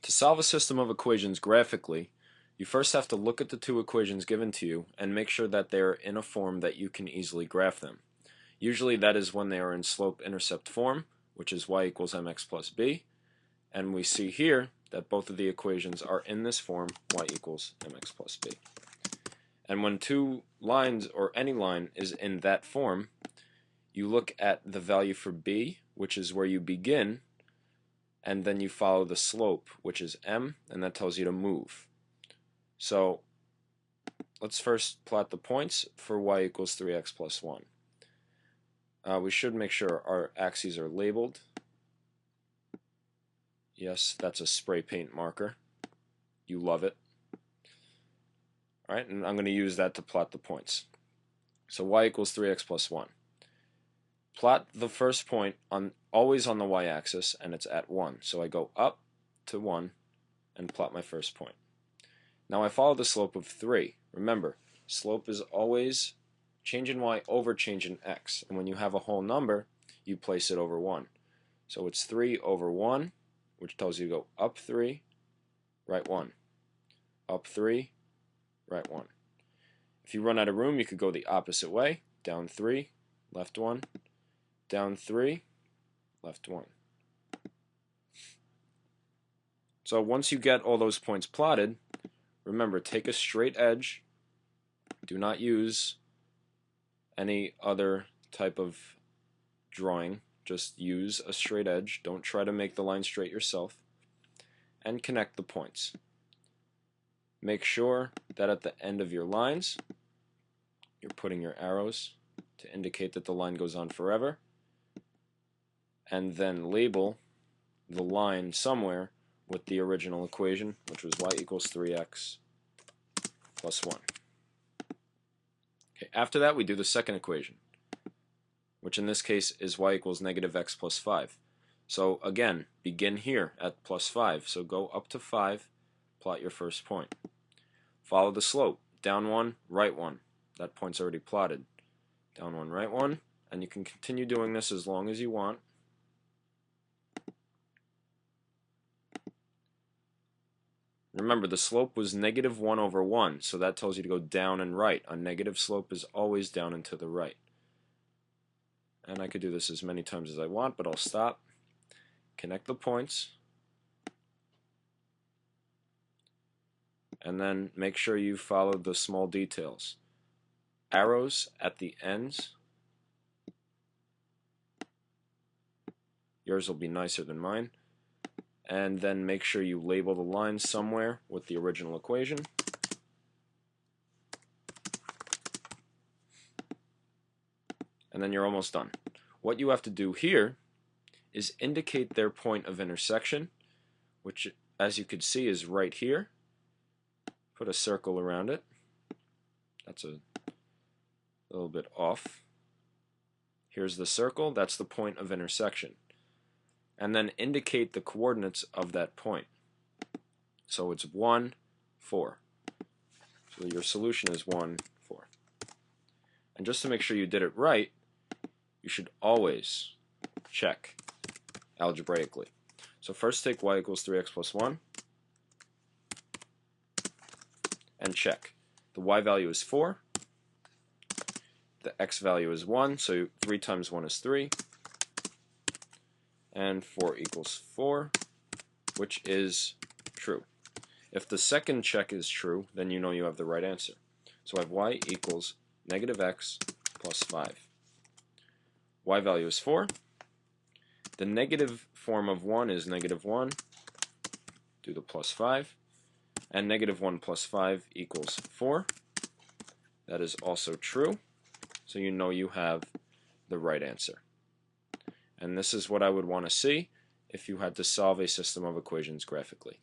To solve a system of equations graphically, you first have to look at the two equations given to you and make sure that they are in a form that you can easily graph them. Usually that is when they are in slope-intercept form, which is y equals mx plus b, and we see here that both of the equations are in this form, y equals mx plus b. And when two lines or any line is in that form, you look at the value for b, which is where you begin, and then you follow the slope, which is m, and that tells you to move. So let's first plot the points for y equals 3x plus 1. We should make sure our axes are labeled. Yes, that's a spray paint marker. You love it. Alright, and I'm going to use that to plot the points. So y equals 3x plus 1. Plot the first point always on the y-axis, and it's at 1. So I go up to 1 and plot my first point. Now I follow the slope of 3. Remember, slope is always change in y over change in x. And when you have a whole number, you place it over 1. So it's 3 over 1, which tells you to go up 3, right 1. Up 3, right 1. If you run out of room, you could go the opposite way. Down 3, left 1. Down 3, left 1. So once you get all those points plotted, remember, take a straight edge. Do not use any other type of drawing. Just use a straight edge. Don't try to make the line straight yourself. And connect the points. Make sure that at the end of your lines, you're putting your arrows to indicate that the line goes on forever. And then label the line somewhere with the original equation, which was y equals 3x plus 1. Okay, after that, we do the second equation, which in this case is y equals negative x plus 5. So again, begin here at plus 5. So go up to 5, plot your first point. Follow the slope, down 1, right 1. That point's already plotted. Down 1, right 1, and you can continue doing this as long as you want. Remember, the slope was negative 1 over 1, so that tells you to go down and right. A negative slope is always down and to the right. And I could do this as many times as I want, but I'll stop. Connect the points. And then make sure you follow the small details. Arrows at the ends. Yours will be nicer than mine. And then make sure you label the lines somewhere with the original equation. And then you're almost done. What you have to do here is indicate their point of intersection, which, as you could see, is right here. Put a circle around it. That's a little bit off. Here's the circle. That's the point of intersection. And then indicate the coordinates of that point. So it's 1, 4. So your solution is 1, 4. And just to make sure you did it right, you should always check algebraically. So first take y equals 3x plus 1 and check. The y value is 4. The x value is 1, so 3 times 1 is 3. And 4 equals 4, which is true. If the second check is true, then you know you have the right answer. So I have y equals negative x plus 5. Y value is 4. The negative form of 1 is negative 1. Do the plus 5. And negative 1 plus 5 equals 4. That is also true. So you know you have the right answer. And this is what I would want to see if you had to solve a system of equations graphically.